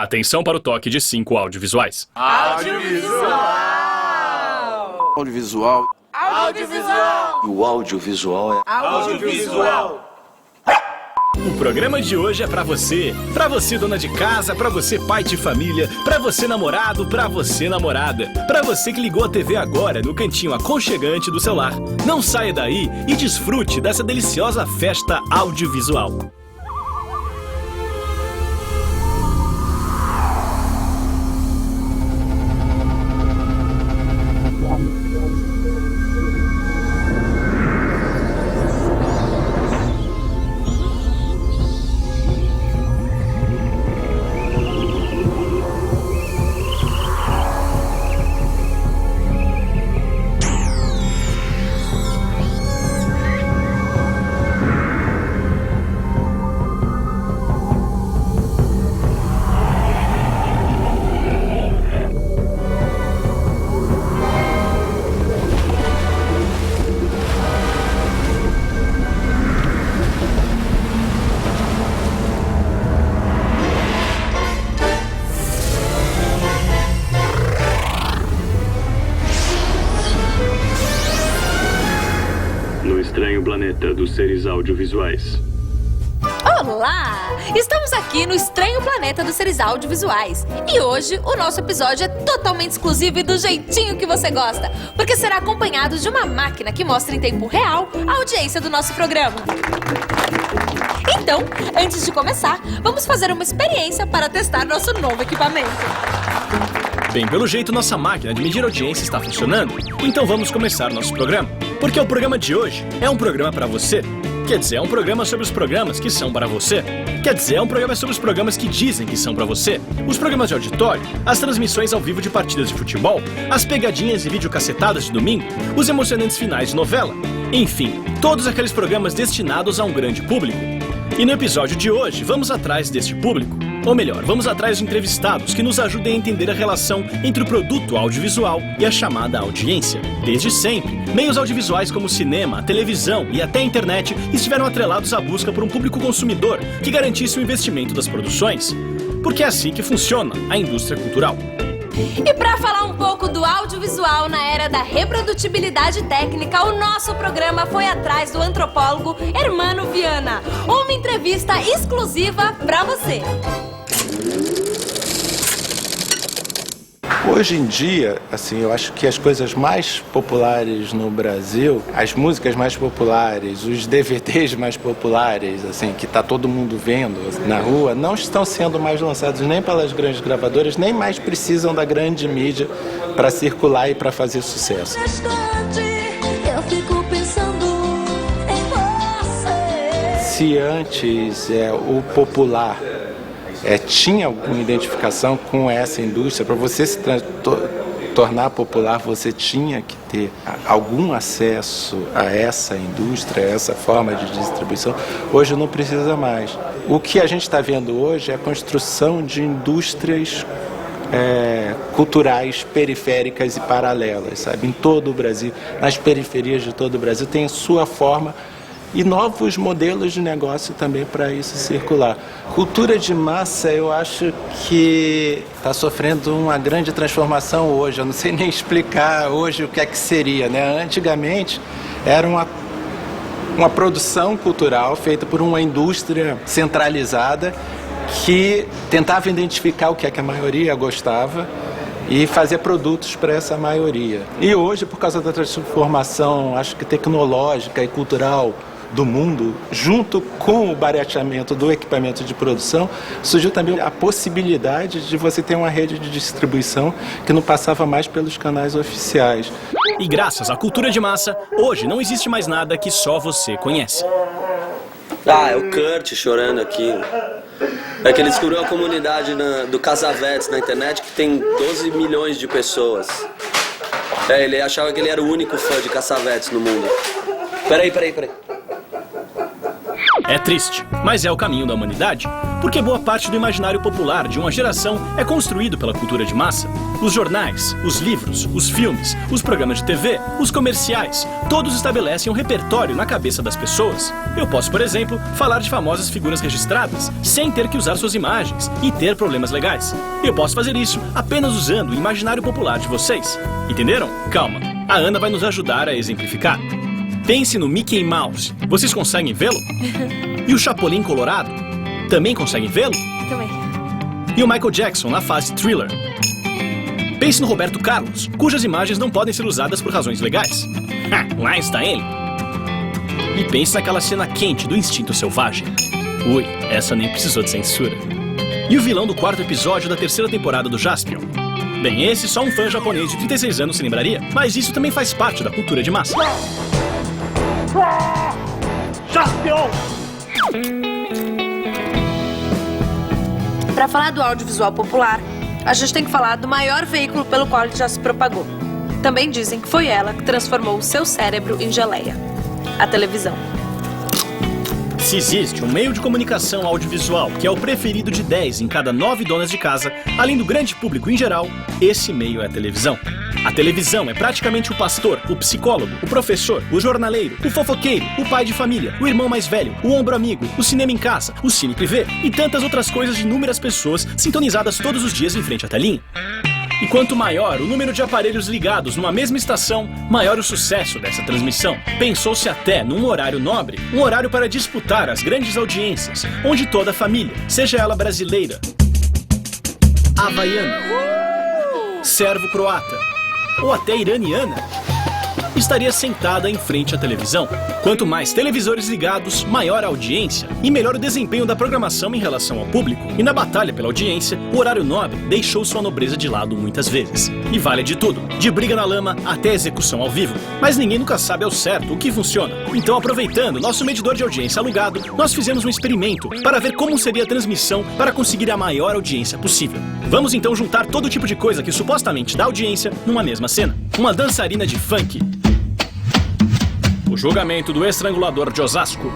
Atenção para o toque de 5 audiovisuais. Audiovisual! Audiovisual. Audiovisual! O audiovisual é Audiovisual! O programa de hoje é pra você dona de casa, pra você pai de família, pra você namorado, pra você namorada, pra você que ligou a TV agora no cantinho aconchegante do celular. Não saia daí e desfrute dessa deliciosa festa audiovisual. Estranho planeta dos seres audiovisuais. Olá! Estamos aqui no Estranho Planeta dos Seres Audiovisuais. E hoje o nosso episódio é totalmente exclusivo e do jeitinho que você gosta, porque será acompanhado de uma máquina que mostra em tempo real a audiência do nosso programa. Então, antes de começar, vamos fazer uma experiência para testar nosso novo equipamento. Bem, pelo jeito nossa máquina de medir audiência está funcionando, então vamos começar nosso programa. Porque o programa de hoje é um programa para você. Quer dizer, é um programa sobre os programas que são para você. Quer dizer, é um programa sobre os programas que dizem que são para você. Os programas de auditório, as transmissões ao vivo de partidas de futebol, as pegadinhas e videocassetadas de domingo, os emocionantes finais de novela. Enfim, todos aqueles programas destinados a um grande público. E no episódio de hoje, vamos atrás deste público. Ou melhor, vamos atrás de entrevistados que nos ajudem a entender a relação entre o produto audiovisual e a chamada audiência. Desde sempre, meios audiovisuais como cinema, televisão e até a internet estiveram atrelados à busca por um público consumidor que garantisse o investimento das produções. Porque é assim que funciona a indústria cultural. E para falar um pouco do audiovisual na era da reprodutibilidade técnica, o nosso programa foi atrás do antropólogo Hermano Viana. Uma entrevista exclusiva para você. Hoje em dia, assim, eu acho que as coisas mais populares no Brasil, as músicas mais populares, os DVDs mais populares, assim, que está todo mundo vendo na rua, não estão sendo mais lançados nem pelas grandes gravadoras, nem mais precisam da grande mídia para circular e para fazer sucesso. Eu fico pensando em você. Se antes o popular tinha alguma identificação com essa indústria, para você se tornar popular, você tinha que ter algum acesso a essa indústria, a essa forma de distribuição. Hoje não precisa mais. O que a gente está vendo hoje é a construção de indústrias culturais periféricas e paralelas, sabe? Em todo o Brasil, nas periferias de todo o Brasil, tem sua forma e novos modelos de negócio também para isso circular. Cultura de massa, eu acho que está sofrendo uma grande transformação hoje. Eu não sei nem explicar hoje o que é que seria, né? Antigamente era uma produção cultural feita por uma indústria centralizada que tentava identificar o que é que a maioria gostava e fazer produtos para essa maioria. E hoje, por causa da transformação, acho que tecnológica e cultural do mundo, junto com o barateamento do equipamento de produção, surgiu também a possibilidade de você ter uma rede de distribuição que não passava mais pelos canais oficiais. E graças à cultura de massa, hoje não existe mais nada que só você conhece. É o Kurt chorando aqui. É que ele descobriu uma comunidade do Casavetes na internet que tem 12 milhões de pessoas. Ele achava que ele era o único fã de Casavetes no mundo. Peraí. É triste, mas é o caminho da humanidade. porque boa parte do imaginário popular de uma geração é construído pela cultura de massa. Os jornais, os livros, os filmes, os programas de TV, os comerciais, todos estabelecem um repertório na cabeça das pessoas. Eu posso, por exemplo, falar de famosas figuras registradas, sem ter que usar suas imagens e ter problemas legais. Eu posso fazer isso apenas usando o imaginário popular de vocês. Entenderam? Calma, a Ana vai nos ajudar a exemplificar. Pense no Mickey Mouse. Vocês conseguem vê-lo? E o Chapolin Colorado? Também conseguem vê-lo? Também. E o Michael Jackson na fase Thriller? Pense no Roberto Carlos, cujas imagens não podem ser usadas por razões legais. Lá está ele. E pense naquela cena quente do Instinto Selvagem. Ui, essa nem precisou de censura. E o vilão do 4º episódio da 3ª temporada do Jaspion? Bem, esse só um fã japonês de 36 anos se lembraria, mas isso também faz parte da cultura de massa. Jaspion! Para falar do audiovisual popular, a gente tem que falar do maior veículo pelo qual ele já se propagou. Também dizem que foi ela que transformou o seu cérebro em geleia: a televisão. Se existe um meio de comunicação audiovisual que é o preferido de 10 em cada 9 donas de casa, além do grande público em geral, esse meio é a televisão. A televisão é praticamente o pastor, o psicólogo, o professor, o jornaleiro, o fofoqueiro, o pai de família, o irmão mais velho, o ombro amigo, o cinema em casa, o cine privê e tantas outras coisas de inúmeras pessoas sintonizadas todos os dias em frente à telinha. E quanto maior o número de aparelhos ligados numa mesma estação, maior o sucesso dessa transmissão. Pensou-se até num horário nobre, um horário para disputar as grandes audiências, onde toda a família, seja ela brasileira, havaiana, servo-croata ou até iraniana, estaria sentada em frente à televisão. Quanto mais televisores ligados, maior a audiência e melhor o desempenho da programação em relação ao público. E na batalha pela audiência, o horário nobre deixou sua nobreza de lado muitas vezes. E vale de tudo, de briga na lama até execução ao vivo. Mas ninguém nunca sabe ao certo o que funciona. Então, aproveitando nosso medidor de audiência alugado, nós fizemos um experimento para ver como seria a transmissão para conseguir a maior audiência possível. Vamos então juntar todo tipo de coisa que supostamente dá audiência numa mesma cena. Uma dançarina de funk, o julgamento do estrangulador de Osasco,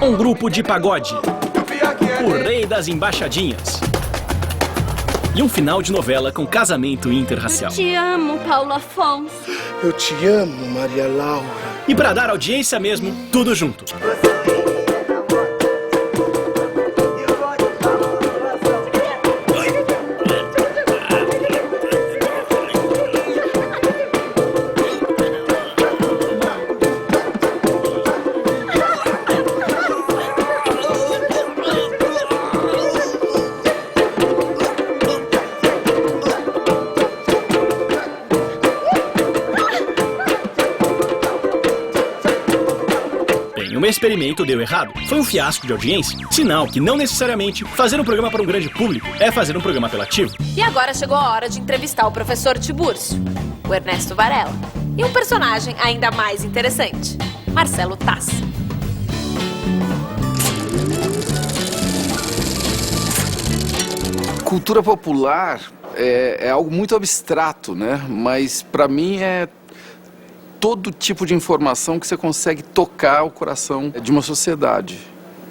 um grupo de pagode, o rei das embaixadinhas e um final de novela com casamento interracial. Eu te amo, Paulo Afonso. Eu te amo, Maria Laura. E para dar audiência mesmo, tudo junto. O experimento deu errado. Foi um fiasco de audiência. Sinal que não necessariamente fazer um programa para um grande público é fazer um programa apelativo. E agora chegou a hora de entrevistar o professor Tibúrcio, o Ernesto Varela, e um personagem ainda mais interessante, Marcelo Taz. Cultura popular é algo muito abstrato, né? Mas para mim é todo tipo de informação que você consegue tocar o coração de uma sociedade.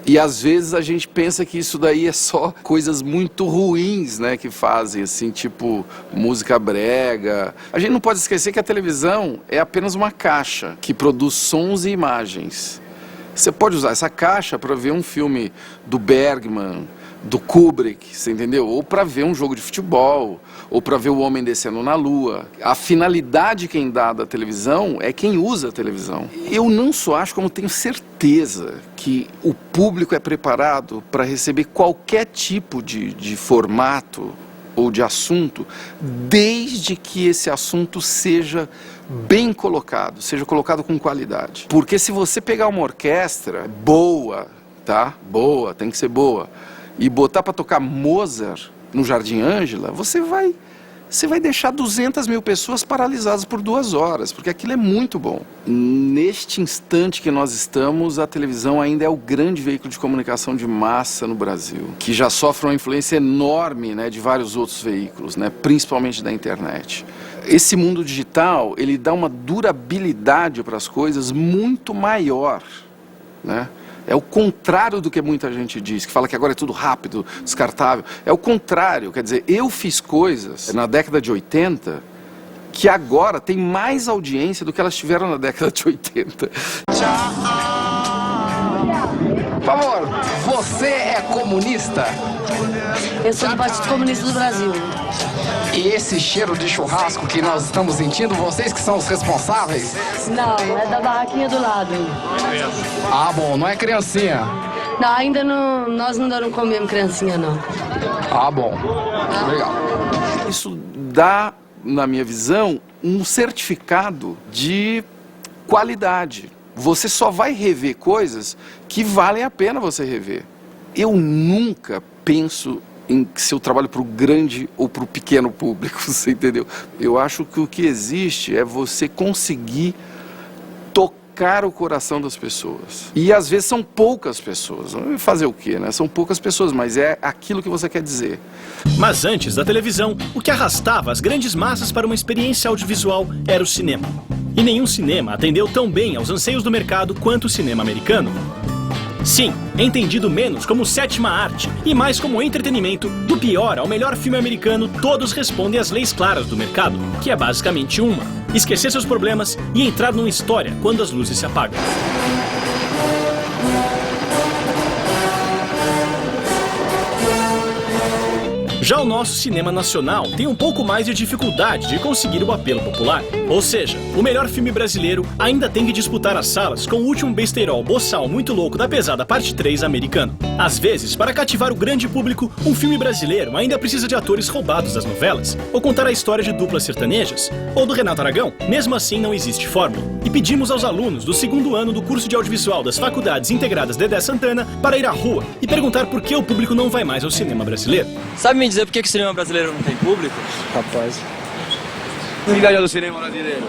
E às vezes a gente pensa que isso daí é só coisas muito ruins, né, que fazem, assim, tipo música brega. A gente não pode esquecer que a televisão é apenas uma caixa que produz sons e imagens. Você pode usar essa caixa para ver um filme do Bergman, do Kubrick, você entendeu? Ou para ver um jogo de futebol, ou para ver o homem descendo na lua. A finalidade quem dá da televisão é quem usa a televisão. Eu não só acho, como tenho certeza que o público é preparado para receber qualquer tipo de formato ou de assunto, desde que esse assunto seja bem colocado, seja colocado com qualidade. Porque se você pegar uma orquestra boa, tá? Boa, tem que ser boa, e botar para tocar Mozart no Jardim Ângela, você vai deixar 200 mil pessoas paralisadas por 2 horas, porque aquilo é muito bom. Neste instante que nós estamos, a televisão ainda é o grande veículo de comunicação de massa no Brasil, que já sofre uma influência enorme, né, de vários outros veículos, né, principalmente da internet. Esse mundo digital, ele dá uma durabilidade para as coisas muito maior, né? É o contrário do que muita gente diz, que fala que agora é tudo rápido, descartável. É o contrário, quer dizer, eu fiz coisas na década de 80 que agora tem mais audiência do que elas tiveram na década de 80. Por favor, você é comunista? Eu sou do Partido Comunista do Brasil. E esse cheiro de churrasco que nós estamos sentindo, vocês que são os responsáveis? Não, é da barraquinha do lado. Ah, bom, não é criancinha? Não, ainda não, nós ainda não comemos criancinha, não. Ah, bom. Legal. Isso dá, na minha visão, um certificado de qualidade. Você só vai rever coisas que valem a pena você rever. Eu nunca penso em se eu trabalho para o grande ou para o pequeno público, você entendeu? Eu acho que o que existe é você conseguir tocar o coração das pessoas. E às vezes são poucas pessoas. Fazer o quê, né? São poucas pessoas, mas é aquilo que você quer dizer. Mas antes da televisão, o que arrastava as grandes massas para uma experiência audiovisual era o cinema. E nenhum cinema atendeu tão bem aos anseios do mercado quanto o cinema americano. Sim, entendido menos como sétima arte e mais como entretenimento, do pior ao melhor filme americano, todos respondem às leis claras do mercado, que é basicamente uma: esquecer seus problemas e entrar numa história quando as luzes se apagam. Já o nosso cinema nacional tem um pouco mais de dificuldade de conseguir o apelo popular. Ou seja, o melhor filme brasileiro ainda tem que disputar as salas com o último besteirol boçal muito louco da pesada parte 3 americano. Às vezes, para cativar o grande público, um filme brasileiro ainda precisa de atores roubados das novelas, ou contar a história de duplas sertanejas, ou do Renato Aragão. Mesmo assim, não existe fórmula. E pedimos aos alunos do 2º ano do curso de audiovisual das Faculdades Integradas Dedé Santana para ir à rua e perguntar por que o público não vai mais ao cinema brasileiro. Sabe me dizer por que o cinema brasileiro não tem público? Rapaz. Me ganhou do cinema brasileiro.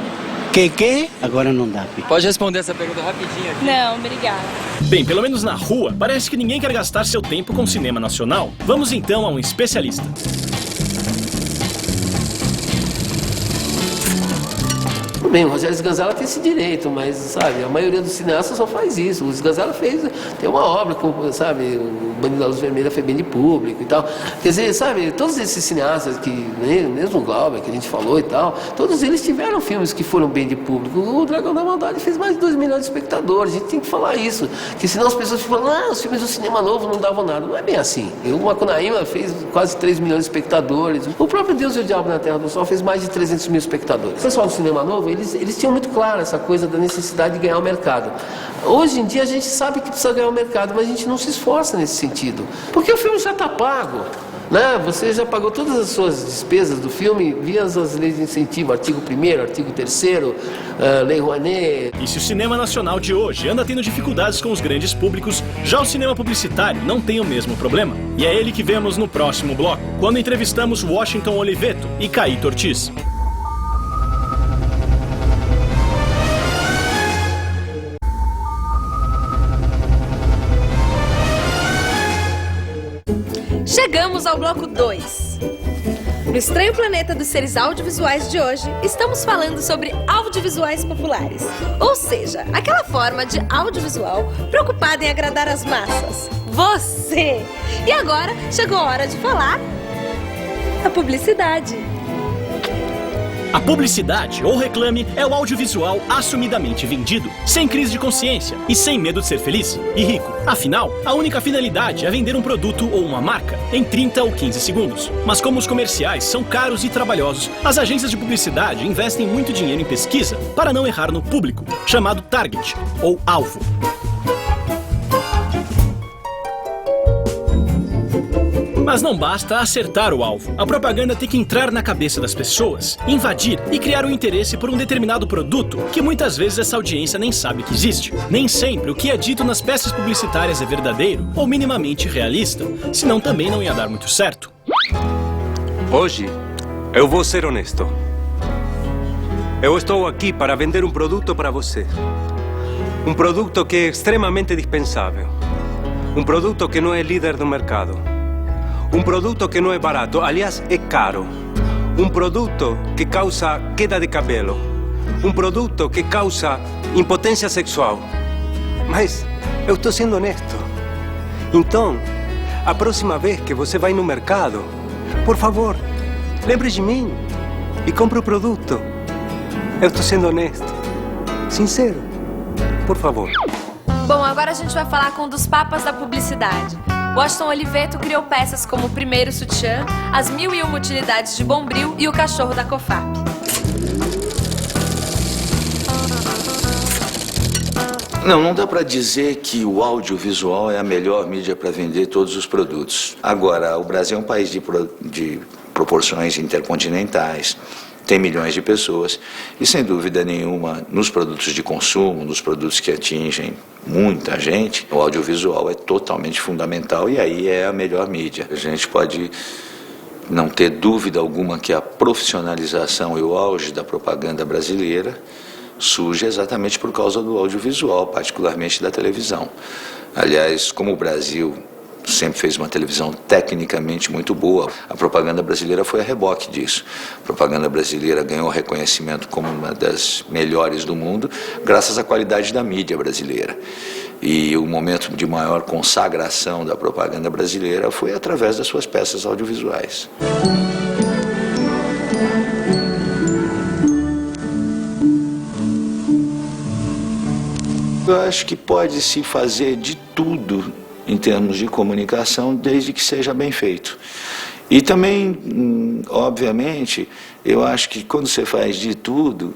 Que? Agora não dá. Pode responder essa pergunta rapidinho aqui. Não, obrigada. Bem, pelo menos na rua, parece que ninguém quer gastar seu tempo com cinema nacional. Vamos então a um especialista. Tudo bem, o Rogério Sganzella tem esse direito, mas, sabe, a maioria dos cineastas só faz isso. O Sganzella tem uma obra, como, sabe, o Bandido da Luz Vermelha foi bem de público e tal. Quer dizer, sabe, todos esses cineastas que, mesmo o Glauber, que a gente falou e tal, todos eles tiveram filmes que foram bem de público. O Dragão da Maldade fez mais de 2 milhões de espectadores, a gente tem que falar isso. Porque senão as pessoas ficam falando, os filmes do cinema novo não davam nada. Não é bem assim. O Macunaíma fez quase 3 milhões de espectadores. O próprio Deus e o Diabo na Terra do Sol fez mais de 300 mil espectadores. O pessoal do cinema novo, eles tinham muito claro essa coisa da necessidade de ganhar o mercado. Hoje em dia a gente sabe que precisa ganhar o mercado, mas a gente não se esforça nesse sentido. Porque o filme já está pago, né? Você já pagou todas as suas despesas do filme via as leis de incentivo, artigo 1º, artigo 3º, Lei Rouanet. E se o cinema nacional de hoje anda tendo dificuldades com os grandes públicos, já o cinema publicitário não tem o mesmo problema. E é ele que vemos no próximo bloco, quando entrevistamos Washington Oliveto e Caíto Ortiz. Chegamos ao bloco 2. No Estranho Planeta dos Seres Audiovisuais de hoje, estamos falando sobre audiovisuais populares. Ou seja, aquela forma de audiovisual preocupada em agradar as massas. Você! E agora chegou a hora de falar da publicidade. A publicidade ou reclame é o audiovisual assumidamente vendido, sem crise de consciência e sem medo de ser feliz e rico. Afinal, a única finalidade é vender um produto ou uma marca em 30 ou 15 segundos. Mas como os comerciais são caros e trabalhosos, as agências de publicidade investem muito dinheiro em pesquisa para não errar no público, chamado target ou alvo. Mas não basta acertar o alvo. A propaganda tem que entrar na cabeça das pessoas, invadir e criar um interesse por um determinado produto que muitas vezes essa audiência nem sabe que existe. Nem sempre o que é dito nas peças publicitárias é verdadeiro ou minimamente realista, senão também não ia dar muito certo. Hoje, eu vou ser honesto. Eu estou aqui para vender um produto para você. Um produto que é extremamente dispensável. Um produto que não é líder do mercado. Um produto que não é barato, aliás, é caro. Um produto que causa queda de cabelo. Um produto que causa impotência sexual. Mas Eu estou sendo honesto. Então, a próxima vez que você vai no mercado, por favor, lembre de mim e compre o produto. Eu estou sendo honesto, sincero. Por favor. Bom, agora a gente vai falar com um dos papas da publicidade. Washington Oliveto criou peças como o primeiro sutiã, as 1001 utilidades de Bombril e o cachorro da Cofap. Não dá para dizer que o audiovisual é a melhor mídia para vender todos os produtos. Agora, o Brasil é um país de proporções intercontinentais, tem milhões de pessoas e, sem dúvida nenhuma, nos produtos de consumo, nos produtos que atingem muita gente, o audiovisual é totalmente fundamental e aí é a melhor mídia. A gente pode não ter dúvida alguma que a profissionalização e o auge da propaganda brasileira surge exatamente por causa do audiovisual, particularmente da televisão. Aliás, como o Brasil sempre fez uma televisão tecnicamente muito boa, a propaganda brasileira foi a reboque disso. A propaganda brasileira ganhou reconhecimento como uma das melhores do mundo, graças à qualidade da mídia brasileira. E o momento de maior consagração da propaganda brasileira foi através das suas peças audiovisuais. Eu acho que pode-se fazer de tudo em termos de comunicação, desde que seja bem feito. E também, obviamente, eu acho que quando você faz de tudo,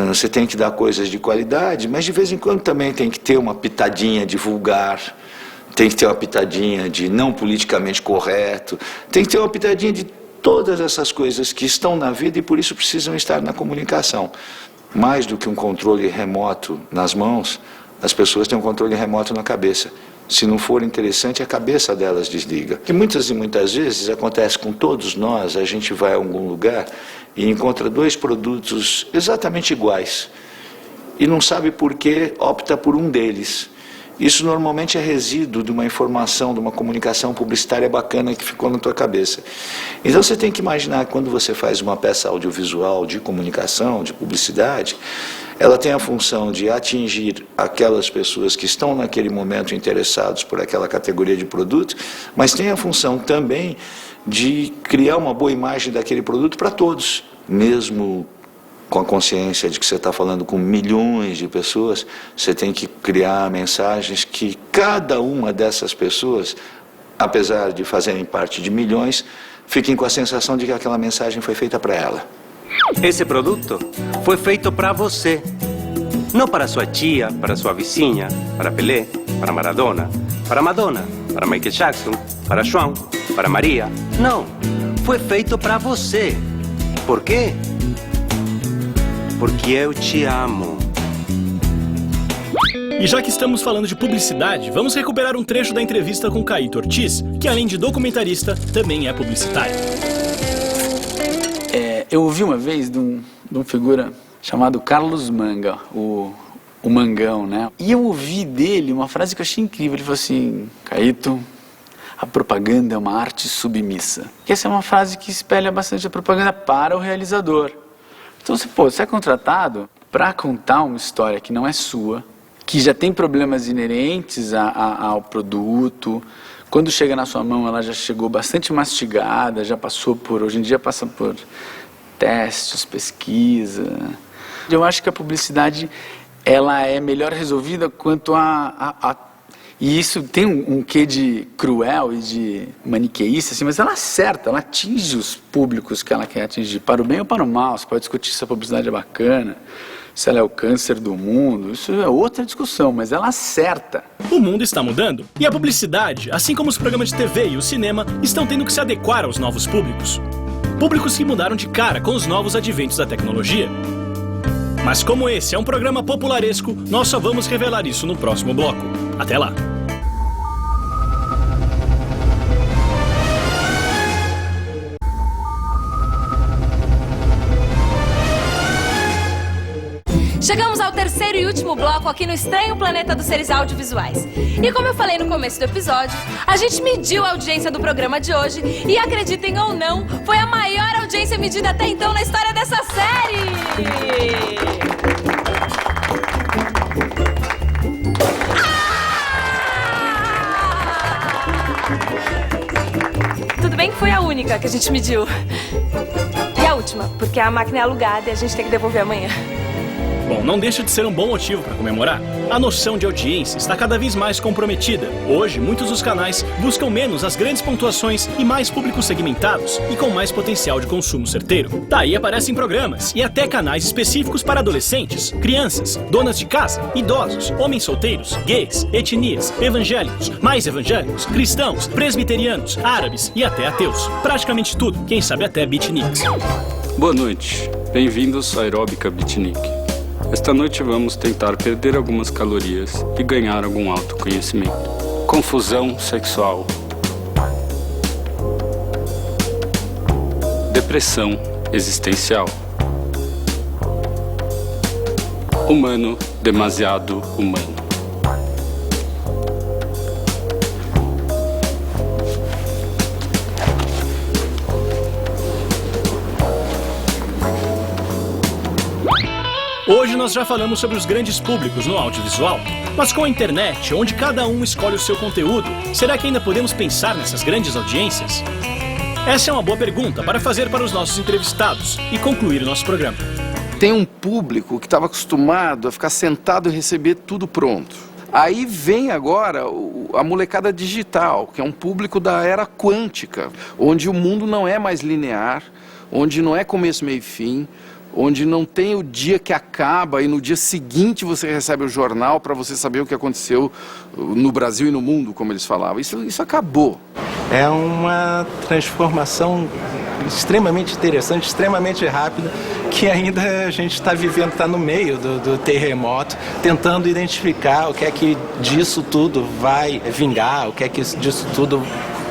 você tem que dar coisas de qualidade, mas de vez em quando também tem que ter uma pitadinha de vulgar, tem que ter uma pitadinha de não politicamente correto, tem que ter uma pitadinha de todas essas coisas que estão na vida e por isso precisam estar na comunicação. Mais do que um controle remoto nas mãos, as pessoas têm um controle remoto na cabeça. Se não for interessante, a cabeça delas desliga. Que muitas e muitas vezes acontece com todos nós, a gente vai a algum lugar e encontra dois produtos exatamente iguais e não sabe por que opta por um deles. Isso normalmente é resíduo de uma informação, de uma comunicação publicitária bacana que ficou na tua cabeça. Então você tem que imaginar que quando você faz uma peça audiovisual de comunicação, de publicidade, ela tem a função de atingir aquelas pessoas que estão naquele momento interessados por aquela categoria de produto, mas tem a função também de criar uma boa imagem daquele produto para todos, mesmo com a consciência de que você está falando com milhões de pessoas, você tem que criar mensagens que cada uma dessas pessoas, apesar de fazerem parte de milhões, fiquem com a sensação de que aquela mensagem foi feita para ela. Esse produto foi feito para você. Não para sua tia, para sua vizinha, para Pelé, para Maradona, para Madonna, para Michael Jackson, para João, para Maria. Não, foi feito para você. Por quê? Porque eu te amo. E já que estamos falando de publicidade, vamos recuperar um trecho da entrevista com Caíto Ortiz, que além de documentarista, também é publicitário. Eu ouvi uma vez de um figura chamado Carlos Manga, o Mangão, né? E eu ouvi dele uma frase que eu achei incrível. Ele falou assim: Caíto, a propaganda é uma arte submissa. E essa é uma frase que espelha bastante a propaganda para o realizador. Então, você é contratado para contar uma história que não é sua, que já tem problemas inerentes ao produto. Quando chega na sua mão, ela já chegou bastante mastigada, já passou por, hoje em dia passa por testes, pesquisa. Eu acho que a publicidade, ela é melhor resolvida quanto e isso tem um quê de cruel e de maniqueísta, assim, mas ela acerta, ela atinge os públicos que ela quer atingir, para o bem ou para o mal. Você pode discutir se a publicidade é bacana, se ela é o câncer do mundo, isso é outra discussão, mas ela acerta. O mundo está mudando e a publicidade, assim como os programas de TV e o cinema, estão tendo que se adequar aos novos públicos. Públicos que mudaram de cara com os novos adventos da tecnologia. Mas como esse é um programa popularesco, nós só vamos revelar isso no próximo bloco. Até lá! Chegamos ao terceiro e último bloco aqui no estranho planeta dos seres audiovisuais. E como eu falei no começo do episódio, a gente mediu a audiência do programa de hoje e, acreditem ou não, foi a maior audiência medida até então na história dessa série! foi a única que a gente mediu. E a última, porque a máquina é alugada e a gente tem que devolver amanhã. Bom, não deixa de ser um bom motivo para comemorar. A noção de audiência está cada vez mais comprometida. Hoje, muitos dos canais buscam menos as grandes pontuações e mais públicos segmentados e com mais potencial de consumo certeiro. Daí aparecem programas e até canais específicos para adolescentes, crianças, donas de casa, idosos, homens solteiros, gays, etnias, evangélicos, mais evangélicos, cristãos, presbiterianos, árabes e até ateus. Praticamente tudo, quem sabe até beatniks. Boa noite, bem-vindos à Aeróbica Beatnik. Esta noite vamos tentar perder algumas calorias e ganhar algum autoconhecimento. Confusão sexual. Depressão existencial. Humano demasiado humano. Hoje nós já falamos sobre os grandes públicos no audiovisual, mas com a internet, onde cada um escolhe o seu conteúdo, será que ainda podemos pensar nessas grandes audiências? Essa é uma boa pergunta para fazer para os nossos entrevistados e concluir o nosso programa. Tem um público que estava acostumado a ficar sentado e receber tudo pronto. Aí vem agora a molecada digital, que é um público da era quântica, onde o mundo não é mais linear, onde não é começo, meio e fim, onde não tem o dia que acaba e no dia seguinte você recebe o jornal para você saber o que aconteceu no Brasil e no mundo, como eles falavam. Isso acabou. É uma transformação extremamente interessante, extremamente rápida, que ainda a gente está vivendo, está no meio do terremoto, tentando identificar o que é que disso tudo vai vingar, o que é que disso tudo...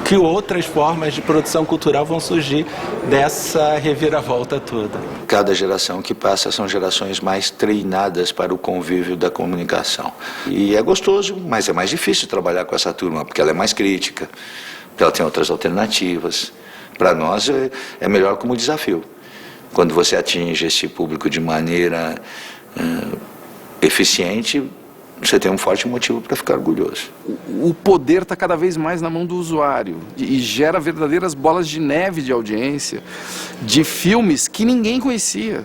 que outras formas de produção cultural vão surgir dessa reviravolta toda. Cada geração que passa são gerações mais treinadas para o convívio da comunicação. E é gostoso, mas é mais difícil trabalhar com essa turma, porque ela é mais crítica, porque ela tem outras alternativas. Para nós é melhor como desafio. Quando você atinge esse público de maneira eficiente, você tem um forte motivo para ficar orgulhoso. O poder está cada vez mais na mão do usuário e gera verdadeiras bolas de neve de audiência, de filmes que ninguém conhecia.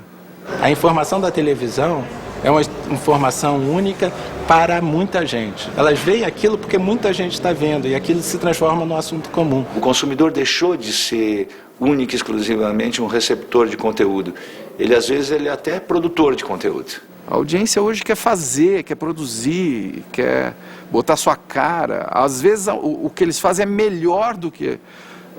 A informação da televisão é uma informação única para muita gente. Elas veem aquilo porque muita gente está vendo e aquilo se transforma num assunto comum. O consumidor deixou de ser único e exclusivamente um receptor de conteúdo. Ele, às vezes, ele é até produtor de conteúdo. A audiência hoje quer fazer, quer produzir, quer botar sua cara. Às vezes o que eles fazem é melhor do que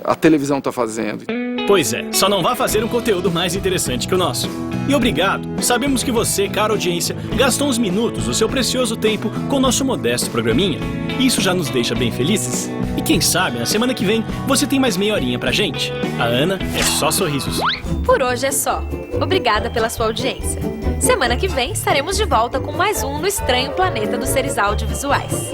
a televisão está fazendo. Pois é, só não vá fazer um conteúdo mais interessante que o nosso. E obrigado, sabemos que você, cara audiência, gastou uns minutos do seu precioso tempo com o nosso modesto programinha. Isso já nos deixa bem felizes. E quem sabe, na semana que vem, você tem mais meia horinha pra gente. A Ana é só sorrisos. Por hoje é só. Obrigada pela sua audiência. Semana que vem estaremos de volta com mais um no estranho planeta dos seres audiovisuais.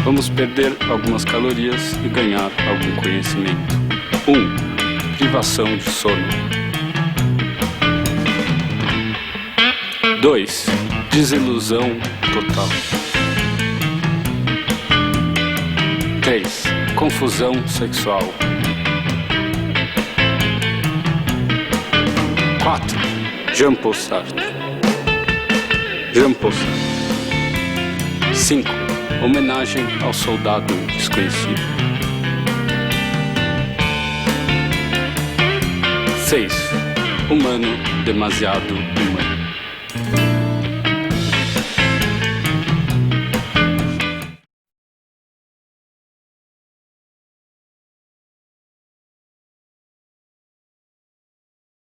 Vamos perder algumas calorias e ganhar algum conhecimento. 1. Privação de sono. 2. Desilusão total. 3. Confusão sexual. 4. Jean-Paul Sartre. 5. Homenagem ao soldado desconhecido. 6. Humano demasiado humano.